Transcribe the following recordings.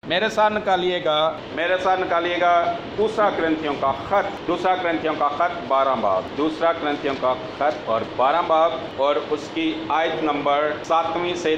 میرے ساتھ نکالیے گا دوسرا کرنتھیوں کا خط 12 باب، دوسرا کرنتھیوں کا خط اور 12 باب اور اس کی آیت نمبر 7ویں سے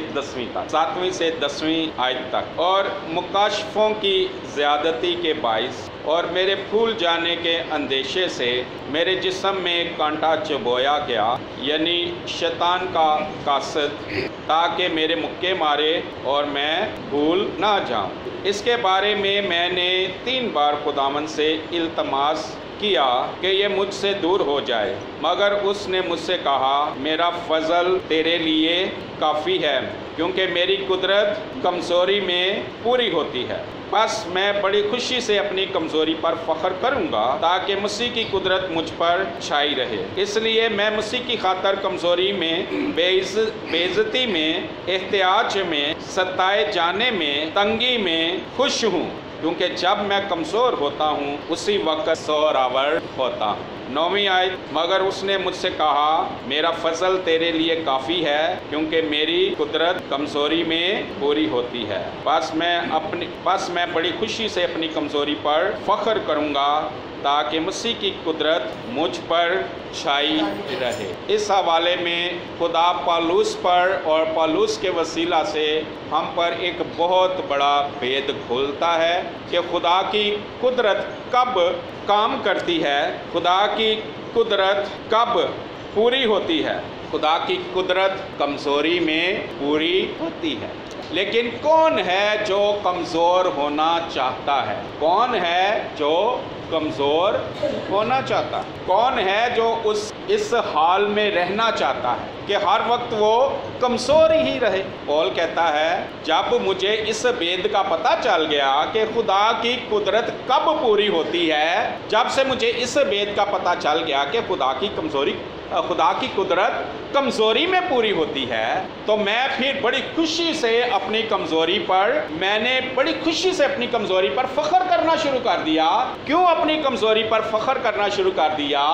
10ویں آیت تک۔ اور مکاشفوں کی زیادتی کے باعث اور میرے پھول جانے کے اندیشے سے میرے جسم میں کانٹا چبویا گیا، یعنی شیطان کا قاصد، تاکہ میرے مکے مارے اور میں بھول نہ جاؤں۔ اس کے بارے میں نے 3 بار خداوند سے التماس کیا کہ یہ مجھ سے دور ہو جائے، مگر اس نے مجھ سے کہا، میرا فضل تیرے لیے کافی ہے، کیونکہ میری قدرت کمزوری میں پوری ہوتی ہے۔ بس میں بڑی خوشی سے اپنی کمزوری پر فخر کروں گا، تاکہ مسیح کی قدرت مجھ پر چھائی رہے۔ اس لیے میں مسیح کی خاطر کمزوری میں، بے عزتی میں، احتیاج میں، ستائے جانے میں، تنگی میں خوش ہوں، کیونکہ جب میں کمزور ہوتا ہوں اسی وقت زوراور ہوتا ہوں۔ 9ویں آیت، مگر اس نے مجھ سے کہا، میرا فضل تیرے لیے کافی ہے، کیونکہ میری قدرت کمزوری میں پوری ہوتی ہے۔ بس میں بڑی خوشی سے اپنی کمزوری پر فخر کروں گا، تاکہ مسیح کی قدرت مجھ پر چھائی رہے۔ اس حوالے میں خدا پالوس پر اور پالوس کے وسیلہ سے ہم پر ایک بہت بڑا بید کھولتا ہے کہ خدا کی قدرت کب کام کرتی ہے، خدا کی قدرت کب پوری ہوتی ہے۔ خدا کی قدرت کمزوری میں پوری ہوتی ہے۔ لیکن کون ہے جو کمزور ہونا چاہتا ہے؟ کون ہے جو کمزور ہونا چاہتا ہے؟ کون ہے جو اس حال میں رہنا چاہتا ہے کہ ہر وقت وہ کمزور ہی رہے؟ پول کہتا ہے، جب مجھے اس بید کا پتہ چل گیا کہ خدا کی قدرت کب پوری ہوتی ہے، جب سے مجھے اس بید کا پتہ چل گیا کہ خدا کی قدرت کمزوری میں پوری ہوتی ہے، تو میں پھر بڑی خوشی سے اپنی کمزوری پر فخر کرنا شروع کر دیا۔ کیوں اپنی کمزوری پر فخر کرنا شروع کر دیا؟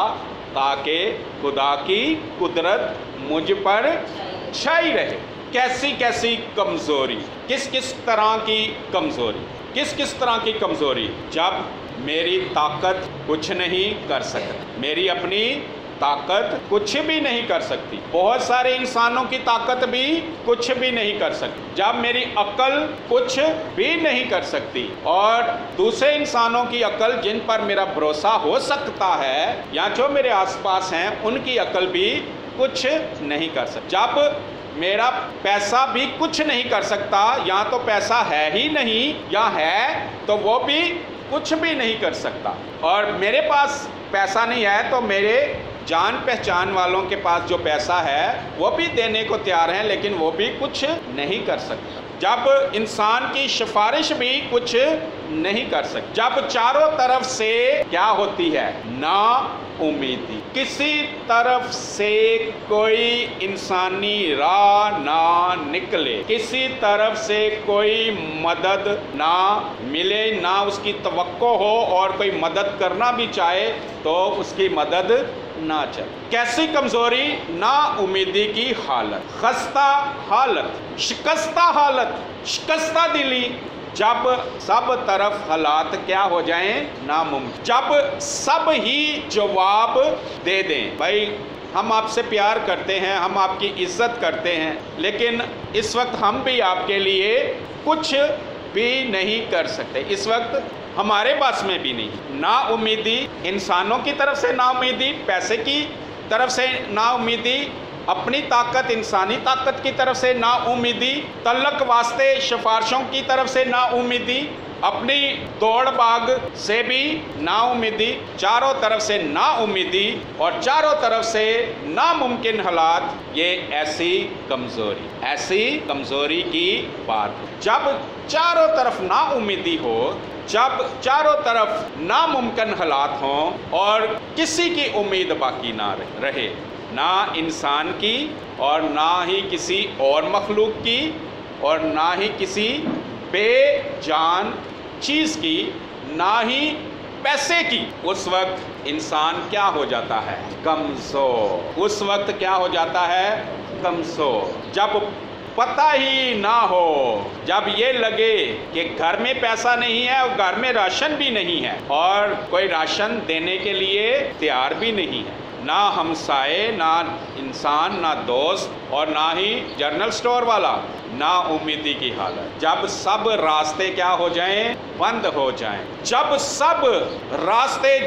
تاکہ خدا کی قدرت مجھ پر چھائی رہے۔ کیسی کمزوری؟ کس طرح کی کمزوری؟ جب میری طاقت کچھ نہیں کر سکتی، میری اپنی طاقت کچھ بھی نہیں کر سکتی، بہت سارے انسانوں کی طاقت بھی کچھ بھی نہیں کر سکتی، جب میری عقل کچھ بھی نہیں کر سکتی، اور دوسرے انسانوں کی عقل جن پر میرا بھروسہ ہو سکتا ہے یا جو میرے آس پاس ہیں، ان کی عقل بھی کچھ نہیں کر سکتی، جب میرا پیسہ بھی کچھ نہیں کر سکتا، یا تو پیسہ ہے ہی نہیں، یا ہے تو وہ بھی کچھ بھی نہیں کر سکتا، اور میرے پاس پیسہ نہیں ہے تو میرے جان پہچان والوں کے پاس جو پیسہ ہے وہ بھی دینے کو تیار ہیں، لیکن وہ بھی کچھ نہیں کر سکتا، جب انسان کی سفارش بھی کچھ نہیں کر سکتی، جب چاروں طرف سے کیا ہوتی ہے؟ نا امیدی، کسی طرف سے کوئی انسانی راہ نہ نکلے، کسی طرف سے کوئی مدد نہ ملے، نہ اس کی توقع ہو، اور کوئی مدد کرنا بھی چاہے تو اس کی مدد نہ چلے۔ کیسی کمزوری؟ نا امیدی کی حالت، خستہ حالت، شکستہ دلی، جب سب طرف حالات کیا ہو جائیں؟ ناممکن، جب سب ہی جواب دے دیں، بھائی ہم آپ سے پیار کرتے ہیں، ہم آپ کی عزت کرتے ہیں، لیکن اس وقت ہم بھی آپ کے لیے کچھ بھی نہیں کر سکتے، اس وقت ہمارے پاس میں بھی نہیں۔ نا امیدی، انسانوں کی طرف سے نا امیدی، پیسے کی طرف سے نا امیدی، اپنی طاقت، انسانی طاقت کی طرف سے نا امیدی، تعلق واسطے سفارشوں کی طرف سے نا امیدی، اپنی دوڑ باغ سے بھی نا امیدی، چاروں طرف سے نا امیدی اور چاروں طرف سے ناممکن حالات، یہ ایسی کمزوری کی بات۔ جب چاروں طرف نا امیدی ہو، جب چاروں طرف ناممکن حالات ہوں اور کسی کی امید باقی نہ رہے، نہ انسان کی اور نہ ہی کسی اور مخلوق کی اور نہ ہی کسی بے جان چیز کی، نہ ہی پیسے کی، اس وقت انسان کیا ہو جاتا ہے؟ کمزور۔ اس وقت کیا ہو جاتا ہے؟ کمزور۔ جب पता ही ना हो। जब ये लगे कि घर में पैसा नहीं है और घर में राशन भी नहीं है और कोई राशन देने के लिए तैयार भी नहीं है, ना हमसाए, ना इंसान, ना दोस्त और ना ही जनरल स्टोर वाला, ना उम्मीदी की हालत। जब सब रास्ते क्या हो जाएं, बंद हो जाएं, जब सब रास्ते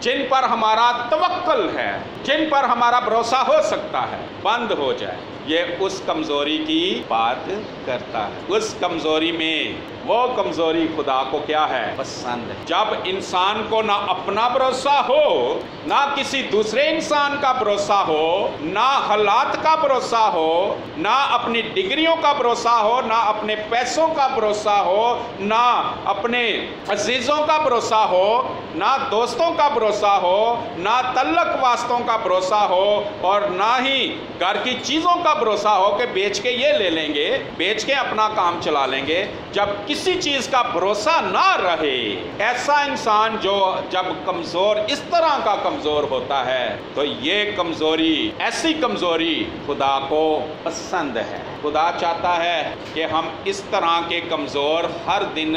जिन पर हमारा तवक्कल है, जिन पर हमारा भरोसा हो सकता है, बंद हो जाए, ये उस कमजोरी की बात करता है। उस कमजोरी में वो कमजोरी खुदा को क्या है, पसंद है। जब इंसान को ना अपना भरोसा हो, ना किसी दूसरे इंसान का भरोसा हो, ना हालात का भरोसा हो, ना अपनी डिग्रियों का भरोसा हो, ना अपने पैसों का भरोसा हो, ना अपने अजीजों का भरोसा हो, ना दोस्तों का भरोसा हो, ना तल्लक वास्तों का भरोसा हो, और ना ही घर की चीजों का भरोसा हो कि बेच के ये ले लेंगे, बेच के अपना काम चला लेंगे। जब किसी चीज का भरोसा ना रहे, ऐसा इंसान जो जब कमजोर, इस तरह का कमजोर होता है, तो ये कमजोरी, ऐसी कमजोरी खुदा को पसंद है। खुदा चाहता है कि हम इस तरह के कमजोर हर दिन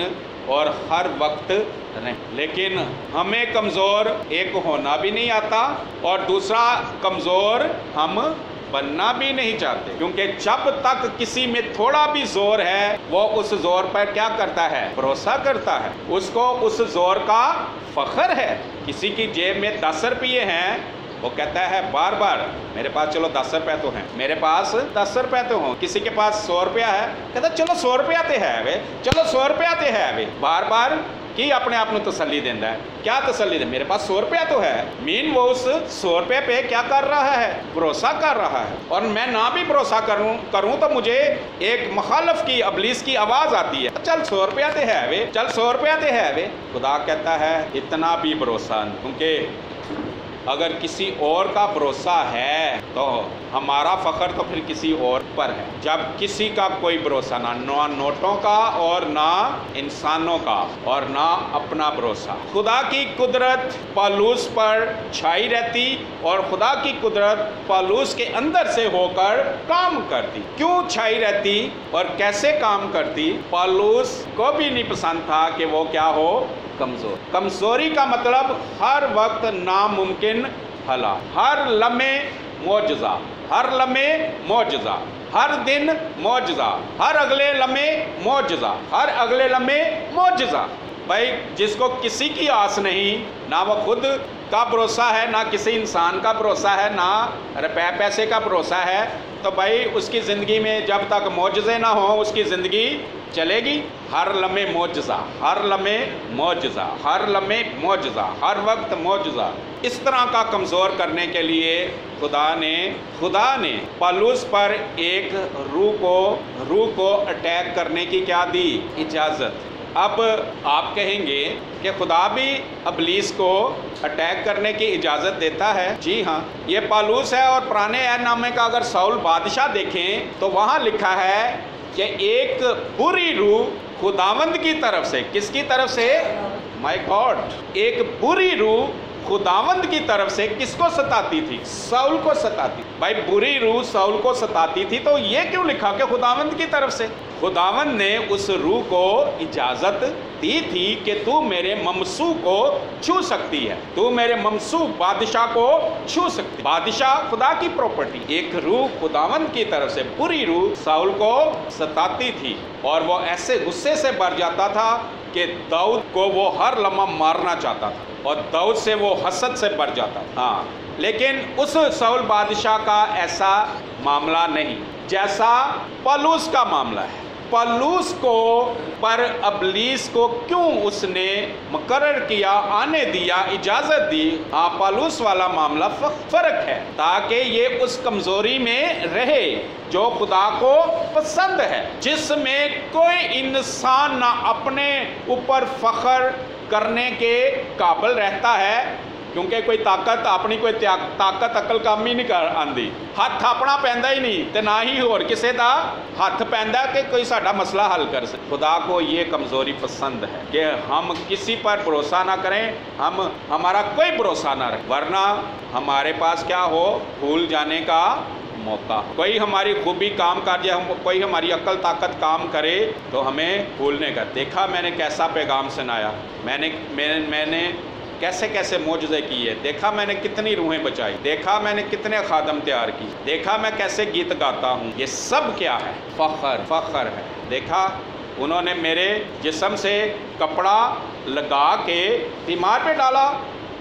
और हर वक्त रहें। लेकिन हमें कमजोर एक होना भी नहीं आता और दूसरा कमजोर हम बनना भी नहीं चाहते, क्योंकि जब तक किसी में थोड़ा भी जोर है, वो उस जोर पर क्या करता है, भरोसा करता है, उसको उस जोर का फख्र है। किसी की जेब में 10 रुपये हैं, वो कहता है बार बार, मेरे पास चलो 10 रुपये तो हैं, मेरे पास 10 रुपये तो हों। किसी के पास 100 रुपया है, कहता चलो 100 रुपया तो है वे, चलो 100 रुपया तो है वे, बार बार की अपने आप को तसल्ली देता है। क्या तसल्ली दे, मेरे पास 100 रुपया तो है, मीन वो उस 100 रुपये पे क्या कर रहा है, भरोसा कर रहा है। और मैं ना भी भरोसा करूं तो मुझे एक मुखालफ की, अबलीस की आवाज आती है, चल 100 रुपया तो है वे, चल 100 रुपया तो है वे। खुदा कहता है इतना भी भरोसा, क्योंकि अगर किसी और का भरोसा है तो हमारा फख्र तो फिर किसी और पर है। जब किसी का कोई भरोसा ना नोटों का और ना इंसानों का और ना अपना भरोसा, खुदा की कुदरत पौलुस पर छाई रहती और खुदा की कुदरत पौलुस के अंदर से होकर काम करती। क्यों छाई रहती और कैसे काम करती? पौलुस को भी नहीं पसंद था कि वो क्या हो, कमजोर। कमजोरी का मतलब हर वक्त नामुमकिन भला, हर लम्हे मौजज़ा, हर लम्हे मौजज़ा, हर दिन मौजज़ा, हर अगले लम्हे मौजज़ा, हर अगले लम्हे मौजज़ा। भाई जिसको किसी की आस नहीं, ना वो खुद का भरोसा है, ना किसी इंसान का भरोसा है, ना रुपए पैसे का भरोसा है, तो भाई उसकी ज़िंदगी में जब तक मौजज़े ना हो उसकी ज़िंदगी चलेगी। हर लम्हे मौजज़ा, हर लम्हे मौजज़ा, हर लम्हे मौजज़ा, हर वक्त मौजज़ा। इस तरह का कमज़ोर करने के लिए खुदा ने पौलुस पर एक रूह को अटैक करने की क्या दी, इजाज़त। अब आप कहेंगे कि खुदा भी अबलीस को अटैक करने की इजाज़त देता है। जी हाँ, ये पौलुस है। और पुराने अहदनामे का अगर साउल बादशाह देखें तो वहाँ लिखा है कि एक बुरी रूह खुदावंद की तरफ से, किसकी तरफ से, माय गॉड, एक बुरी रूह खुदावंद की तरफ से किसको सताती थी, साउल को सताती। भाई बुरी रूह साउल को सताती थी, तो ये क्यों लिखा कि खुदावंद की तरफ से? खुदावंद ने उस रूह को इजाजत दी थी कि तू मेरे ममसू को छू सकती है, तू मेरे ममसू बादशाह को छू सकती। बादशाह खुदा की प्रॉपर्टी। एक रूह खुदावंद की तरफ से, बुरी रूह साउल को सताती थी और वो ऐसे गुस्से से भर जाता था कि दाऊद को वो हर लम्हा मारना चाहता था और दाऊद से वो हसद से भर जाता था। हाँ, लेकिन उस साउल बादशाह का ऐसा मामला नहीं जैसा पौलुस का मामला है। पौलुस को पर अबलीस को क्यों उसने मुकर्रर किया, आने दिया, इजाज़त दी? हाँ, पौलुस वाला मामला फ़र्क है, ताकि ये उस कमज़ोरी में रहे जो खुदा को पसंद है, जिसमें कोई इंसान ना अपने ऊपर फ़ख्र करने के काबिल रहता है, क्योंकि कोई ताकत अपनी कोई ताकत अकल काम ही नहीं कर आंदी। हथ अपना पैंदा ही नहीं ते ना ही होर किसी का हथ पैंदा कि कोई साडा मसला हल कर सके। खुदा को ये कमज़ोरी पसंद है कि हम किसी पर भरोसा ना करें, हमारा कोई भरोसा ना रहे, वरना हमारे पास क्या हो, भूल जाने का موقع। کوئی ہماری خوبی کام کر جائے، کوئی ہماری عقل طاقت کام کرے تو ہمیں بھولنے کا۔ دیکھا میں نے کیسا پیغام سنایا، میں نے کیسے کیسے معجزے کیے، دیکھا میں نے کتنی روحیں بچائی، دیکھا میں نے کتنے خادم تیار کی، دیکھا میں کیسے گیت گاتا ہوں۔ یہ سب کیا ہے؟ فخر ہے۔ دیکھا انہوں نے میرے جسم سے کپڑا لگا کے بیمار پہ ڈالا،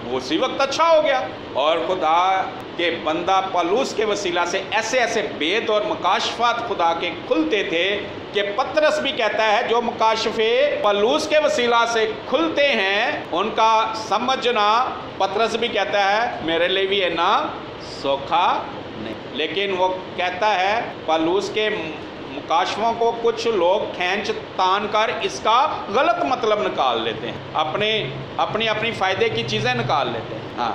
وہ اسی وقت اچھا ہو گیا۔ اور خدا کے بندہ پالوس کے وسیلہ سے ایسے ایسے بید اور مکاشفات خدا کے کھلتے تھے کہ پطرس بھی کہتا ہے جو مکاشفے پالوس کے وسیلہ سے کھلتے ہیں ان کا سمجھنا، پطرس بھی کہتا ہے میرے لیے بھی نا سوکھا نہیں۔ لیکن وہ کہتا ہے پالوس کے مکاشفوں کو کچھ لوگ کھینچ تان کر اس کا غلط مطلب نکال لیتے ہیں، اپنی فائدے کی چیزیں نکال لیتے ہیں، ہاں،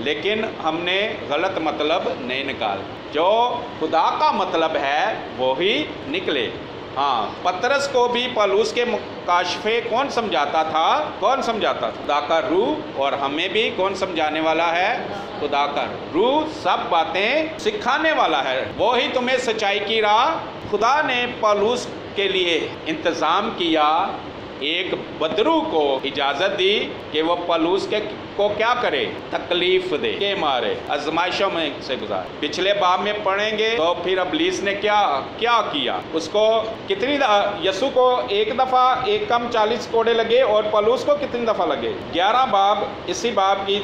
لیکن ہم نے غلط مطلب نہیں نکال، جو خدا کا مطلب ہے وہی نکلے۔ ہاں، پطرس کو بھی پالوس کے مکاشفے کون سمجھاتا تھا؟ خدا کا روح، اور ہمیں بھی کون سمجھانے والا ہے؟ خدا کا روح سب باتیں سکھانے والا ہے، وہی تمہیں سچائی کی راہ۔ خدا نے پالوس کے لیے انتظام کیا، ایک بدرو کو اجازت دی کہ وہ پالوس کو کیا کرے؟ تکلیف دے کے مارے، آزمائشوں میں سے گزار۔ پچھلے باب میں پڑھیں گے تو پھر ابلیس نے کیا کیا، اس کو کتنی یسوع کو ایک دفعہ 1 کم 40 کوڑے لگے، اور پالوس کو کتنی دفعہ لگے؟ 11 باب، اسی باب کی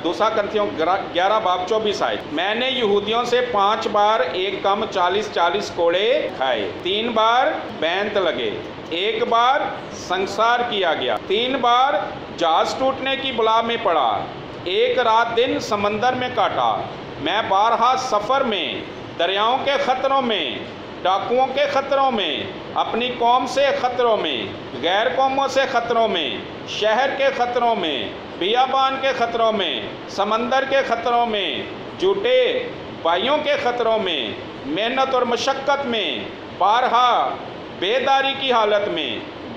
2 کرنتھیوں 11 باب 24 آیت۔ میں نے یہودیوں سے 5 بار 1 کم 40 کوڑے کھائے، 3 بار بینت لگے، 1 بار سنسار کیا گیا، 3 بار جہاز ٹوٹنے کی بلا میں پڑا، 1 رات دن سمندر میں کاٹا، میں بارہا سفر میں، دریاؤں کے خطروں میں، ڈاکوؤں کے خطروں میں، اپنی قوم سے خطروں میں، غیر قوموں سے خطروں میں، شہر کے خطروں میں، بیابان کے خطروں میں، سمندر کے خطروں میں، جھوٹے بھائیوں کے خطروں میں، محنت اور مشقت میں، بارہا بیداری کی حالت میں،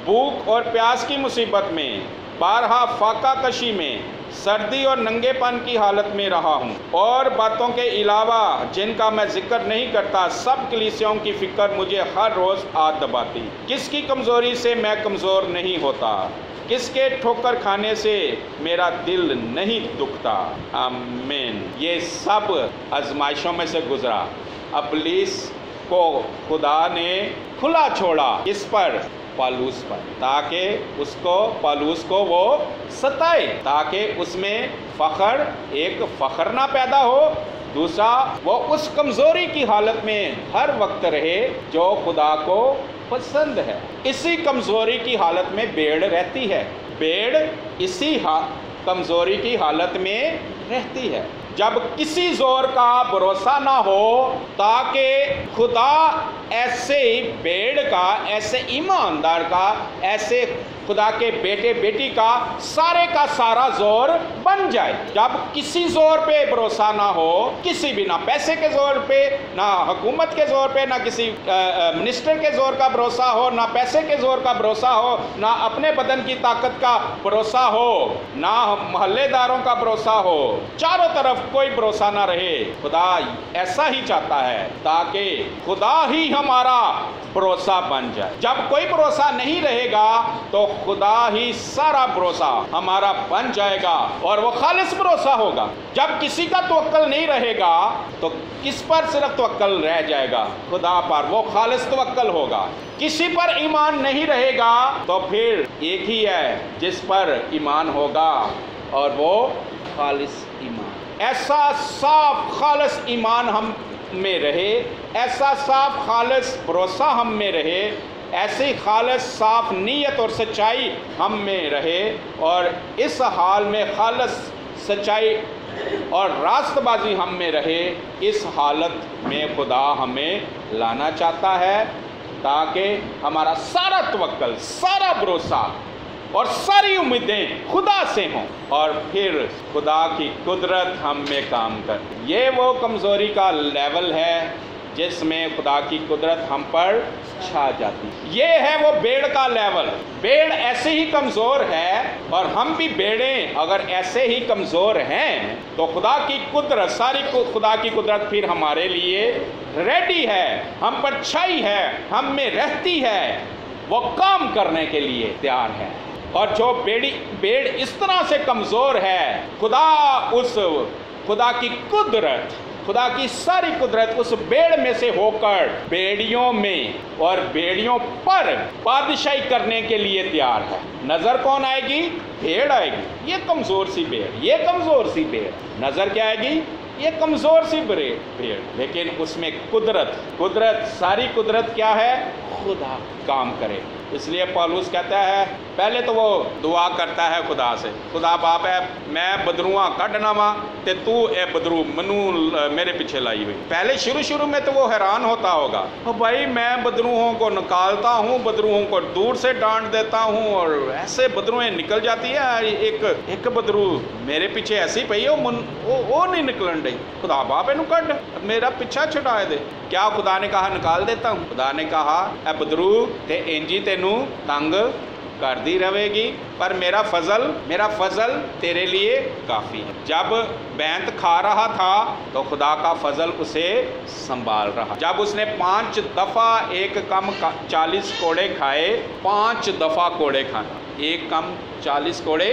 بھوک اور پیاس کی مصیبت میں، بارہا فاقہ کشی میں، سردی اور ننگے پن کی حالت میں رہا ہوں، اور باتوں کے علاوہ جن کا میں ذکر نہیں کرتا سب کلیسیوں کی فکر مجھے ہر روز آگ دباتی۔ کس کی کمزوری سے میں کمزور نہیں ہوتا، کس کے ٹھوکر کھانے سے میرا دل نہیں دکھتا۔ آمین۔ یہ سب آزمائشوں میں سے گزرا، ابلیس کو خدا نے کھلا چھوڑا، اس پر؟ پالوس پر، تاکہ پالوس کو وہ ستائے، تاکہ اس میں ایک فخر نہ پیدا ہو، دوسرا وہ اس کمزوری کی حالت میں ہر وقت رہے جو خدا کو پسند ہے۔ اسی کمزوری کی حالت میں بھیڑ رہتی ہے، بھیڑ اسی کمزوری کی حالت میں رہتی ہے۔ جب کسی زور کا بھروسہ نہ ہو، تاکہ خدا ایسے بھیڑ کا، ایسے ایماندار کا، ایسے خدا کے بیٹے بیٹی کا سارا زور بن جائے۔ جب کسی زور پہ بھروسہ نہ ہو، کسی بھی، نہ پیسے کے زور پہ، نہ حکومت کے زور پہ، نہ کسی منسٹر کے زور کا بھروسہ ہو، نہ پیسے کے زور کا بھروسہ ہو، نہ اپنے بدن کی طاقت کا بھروسہ ہو، نہ محلے داروں کا بھروسہ ہو، چاروں طرف کوئی بھروسہ نہ رہے۔ خدا ایسا ہی چاہتا ہے تاکہ خدا ہی ہمارا بھروسہ بن جائے۔ جب کوئی بھروسہ نہیں رہے گا تو خدا ہی سارا بھروسہ ہمارا بن جائے گا، اور وہ خالص بھروسہ ہوگا۔ جب کسی کا توکل نہیں رہے گا تو کس پر صرف توکل رہ جائے گا؟ خدا پر، وہ خالص توکل ہوگا۔ کسی پر ایمان نہیں رہے گا تو پھر ایک ہی ہے جس پر ایمان ہوگا، اور وہ خالص ایمان۔ ایسا صاف خالص ایمان ہم میں رہے، ایسا صاف خالص بھروسہ ہم میں رہے، ایسی خالص صاف نیت اور سچائی ہم میں رہے، اور اس حال میں خالص سچائی اور راست بازی ہم میں رہے۔ اس حالت میں خدا ہمیں لانا چاہتا ہے تاکہ ہمارا سارا توکل، سارا بھروسہ اور ساری امیدیں خدا سے ہوں، اور پھر خدا کی قدرت ہم میں کام کر۔ یہ وہ کمزوری کا لیول ہے جس میں خدا کی قدرت ہم پر چھا جاتی۔ یہ ہے وہ بھیڑ کا لیول۔ بھیڑ ایسے ہی کمزور ہے، اور ہم بھی بھیڑیں اگر ایسے ہی کمزور ہیں تو خدا کی قدرت، ساری خدا کی قدرت پھر ہمارے لیے रेडी है, हम पर छाई है, हम में रहती है, वो काम करने के लिए तैयार है। और जो भेड़ इस तरह से कमज़ोर है, खुदा की कुदरत, खुदा की सारी कुदरत उस भेड़ में से होकर भेड़ियों में और भेड़ियों पर बादशाही करने के लिए तैयार है। नजर कौन आएगी? भेड़ आएगी। ये कमजोर सी भेड़, ये कमजोर सी भेड़, नजर क्या आएगी? ये कमजोर सी भेड़, लेकिन उसमें कुदरत, सारी कुदरत क्या है? खुदा काम करे। इसलिए पौलुस कहता है, पहले तो वो दुआ करता है खुदा से, खुदा बाप है मैं बदरूआ कढ़ना वा ते तू ए बदरू मनु मेरे पीछे लाई हुई। पहले शुरू में तो वो हैरान होता होगा, भाई मैं बदरूहों को निकालता हूँ, बदरूहों को दूर से डांट देता हूँ और ऐसे बदरूएं निकल जाती है, एक बदरू मेरे पीछे ऐसी पई है वो नहीं निकलन रही, खुदा बाप इनू कढ़ मेरा पीछा छुड़ा दे। क्या खुदा ने कहा निकाल देता हूँ? खुदा ने कहा ए बदरू ते इंजी तेनू तंग करती रहेगी, पर मेरा फजल तेरे लिए काफ़ी है। जब बैंत खा रहा था तो खुदा का फजल उसे संभाल रहा। जब उसने 5 दफ़ा एक कम 40 कोड़े खाए, 5 दफ़ा कोड़े खाना, एक कम 40 कोड़े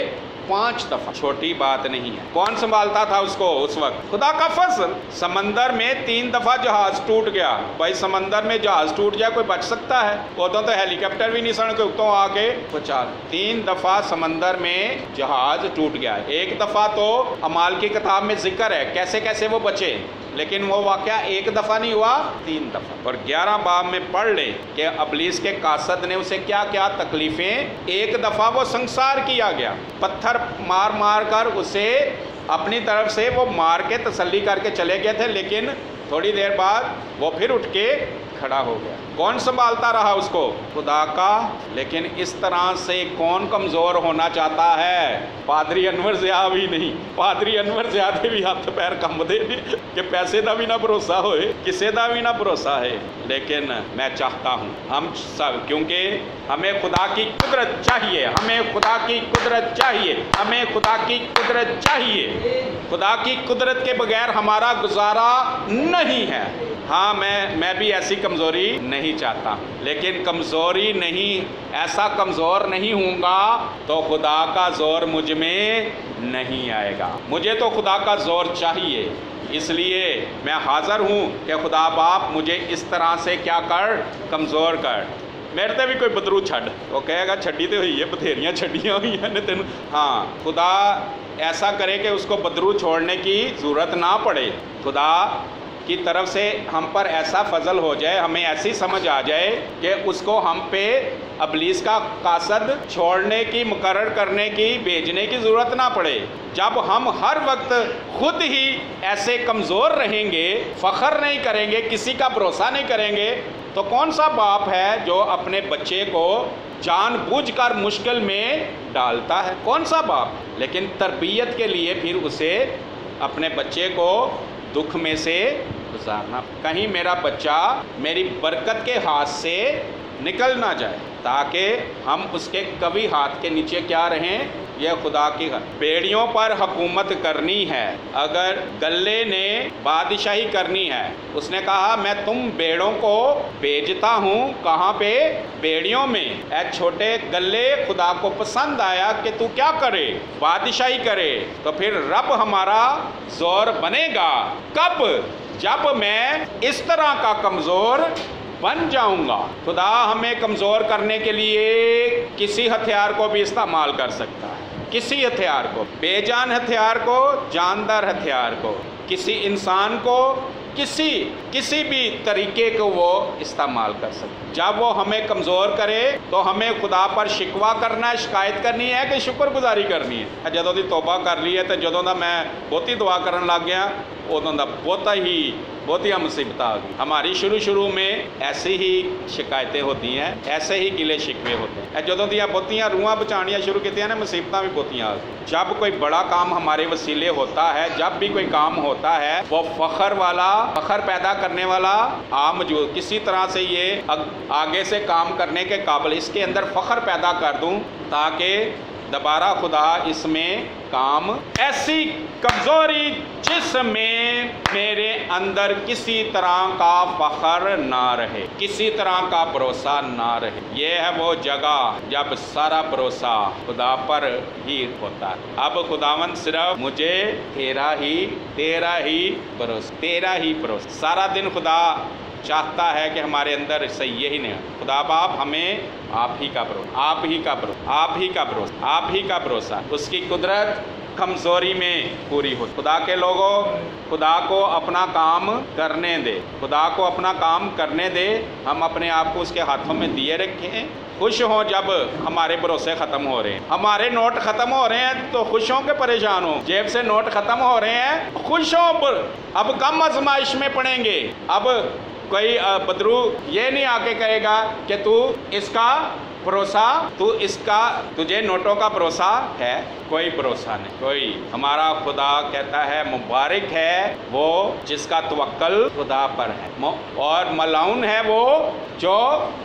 5 दफ़ा, छोटी बात नहीं है। कौन संभालता था उसको उस वक्त? खुदा का फजल। समंदर में 3 दफ़ा जहाज टूट गया। भाई समंदर में जहाज टूट जाए कोई बच सकता है? उदों तो हेलीकॉप्टर भी नहीं सन के उत्तों आके बचा। 3 दफ़ा समंदर में जहाज टूट गया। एक दफ़ा तो अमाल की किताब में जिक्र है कैसे कैसे वो बचे, लेकिन वो वाक़या एक दफ़ा नहीं हुआ, 3 दफ़ा। और 11 बाब में पढ़ लें कि अबलीस के कासद ने उसे क्या क्या तकलीफ़ें, एक दफ़ा वो संसार किया गया, पत्थर मार कर उसे अपनी तरफ से वो मार के तसल्ली करके चले गए थे, लेकिन थोड़ी देर बाद वो फिर उठ के खड़ा हो गया। कौन संभालता रहा उसको? खुदा का। लेकिन इस तरह से कौन कमज़ोर होना चाहता है? पादरी अनवर ज़िया भी नहीं, पादरी अनवर ज़िया दे भी हथ पैर कंबदे ने कि पैसे का भी ना भरोसा होए, किसी का भी ना भरोसा है। लेकिन मैं चाहता हूँ हम सब, क्योंकि हमें खुदा की कुदरत चाहिए, हमें खुदा की कुदरत चाहिए, हमें खुदा की कुदरत चाहिए। खुदा की कुदरत के बगैर हमारा गुजारा नहीं है। हाँ, मैं भी ऐसी कमज़ोरी नहीं चाहता, लेकिन कमज़ोरी नहीं, ऐसा कमज़ोर नहीं हूँगा तो खुदा का ज़ोर मुझ में नहीं आएगा। मुझे तो खुदा का ज़ोर चाहिए, इसलिए मैं हाज़िर हूँ कि खुदा बाप मुझे इस तरह से क्या कर, कमज़ोर कर। मेरे ते भी कोई बदरू छड़, वो कहेगा छड़ी तो हुई है, बथेरियाँ छड़ियाँ हुई हैं ने तेन। हाँ, खुदा ऐसा करे कि उसको बदरू छोड़ने की ज़रूरत ना पड़े। खुदा की तरफ से हम पर ऐसा फजल हो जाए, हमें ऐसी समझ आ जाए कि उसको हम पे अबलीस का कासद छोड़ने की, मुकर्रर करने की, भेजने की ज़रूरत ना पड़े। जब हम हर वक्त खुद ही ऐसे कमज़ोर रहेंगे, फ़ख्र नहीं करेंगे, किसी का भरोसा नहीं करेंगे, तो कौन सा बाप है जो अपने बच्चे को जानबूझकर मुश्किल में डालता है? कौन सा बाप? लेकिन तरबियत के लिए फिर उसे अपने बच्चे को दुख में से गुजारना, कहीं मेरा बच्चा मेरी बरकत के हाथ से निकल ना जाए, ताकि हम उसके कभी हाथ के नीचे क्या रहें। यह खुदा की बेड़ियों पर हुकूमत करनी है। अगर गल्ले ने बादशाही करनी है, उसने कहा मैं तुम बेड़ों को भेजता हूँ, कहाँ पे? बेड़ियों में। ऐ छोटे गल्ले, खुदा को पसंद आया कि तू क्या करे, बादशाही करे, तो फिर रब हमारा जोर बनेगा। कब? जब मैं इस तरह का कमज़ोर बन जाऊंगा। खुदा हमें कमज़ोर करने के लिए किसी हथियार को भी इस्तेमाल कर सकता है, किसी हथियार को, बेजान हथियार को, जानदार हथियार को, किसी इंसान को, किसी भी तरीके को वो इस्तेमाल कर सकते। जब वो हमें कमज़ोर करे तो हमें खुदा पर शिकवा करना है, शिकायत करनी है कि शुक्रगुजारी करनी है। जदों दी तौबा कर ली है तो जदों दा मैं बहुती दुआ करन लग गया, उदों दा बहुतियाँ मुसीबत आ गई। हमारी शुरू में ऐसी ही शिकायतें होती हैं, ऐसे ही गिले शिकवे होते हैं। जदों दियाँ बहुतियाँ रूहां बचानियाँ शुरू कीतियां ने, मुसीबतां भी बहुतियां आ गई। जब कोई बड़ा काम हमारे वसीले होता है, जब भी कोई काम होता है, वो फ़ख्र पैदा करने वाला मौजूद, किसी तरह से ये आगे से काम करने के काबिल, इसके अंदर फ़ख्र पैदा कर दूँ ताकि दोबारा खुदा इसमें काम, ऐसी कमजोरी जिसमें मेरे अंदर किसी तरह का फख्र ना रहे, किसी तरह का भरोसा ना रहे। ये है वो जगह जब सारा भरोसा खुदा पर ही होता है। अब खुदावंद सिर्फ मुझे तेरा ही भरोसा। सारा दिन खुदा चाहता है कि हमारे अंदर से यही नहीं, खुदा बाप हमें आप ही का भरोसा, उसकी कुदरत कमजोरी में पूरी हो। खुदा के लोगों, खुदा को अपना काम करने दे। हम अपने आप को उसके हाथों में दिए रखें। खुश हों जब हमारे भरोसे खत्म हो रहे हैं, हमारे नोट खत्म हो रहे हैं तो खुश हों के परेशान हो। जेब से नोट खत्म हो रहे हैं, खुश हो। अब कम आजमाइश में पड़ेंगे। अब कोई बदरू ये नहीं आके कहेगा कि तुझे नोटों का भरोसा है। कोई भरोसा नहीं, कोई। हमारा खुदा कहता है मुबारक है वो जिसका तवक्कल खुदा पर है, और मलाउन है वो जो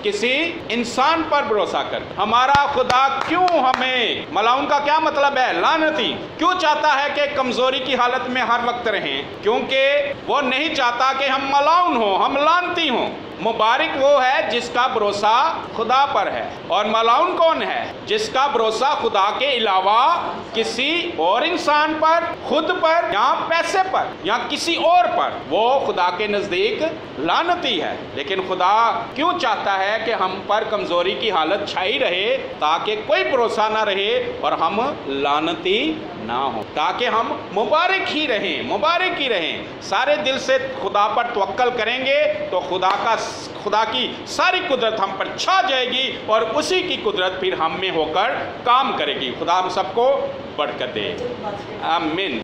किसी इंसान पर भरोसा करता। हमारा खुदा क्यों हमें, मलाउन का क्या मतलब है? लानती। क्यों चाहता है कि कमजोरी की हालत में हर वक्त रहें? क्योंकि वो नहीं चाहता कि हम मलाउन हो, हम लानती हों। मुबारक वो है जिसका भरोसा खुदा पर है, और मलाउन कौन है? जिसका भरोसा खुदा के अलावा किसी और इंसान पर, खुद पर, या पैसे पर, या किसी और पर, वो खुदा के नजदीक लानती है। लेकिन खुदा क्यों चाहता है कि हम पर कमजोरी की हालत छाई रहे, ताकि कोई भरोसा ना रहे और हम लानती ना हो, ताकि हम मुबारक ही रहें। सारे दिल से खुदा पर तवक्कल करेंगे तो खुदा की सारी कुदरत हम पर छा जाएगी, और उसी की कुदरत फिर हम में होकर काम करेगी। खुदा हम सबको बरकत दे। आमीन।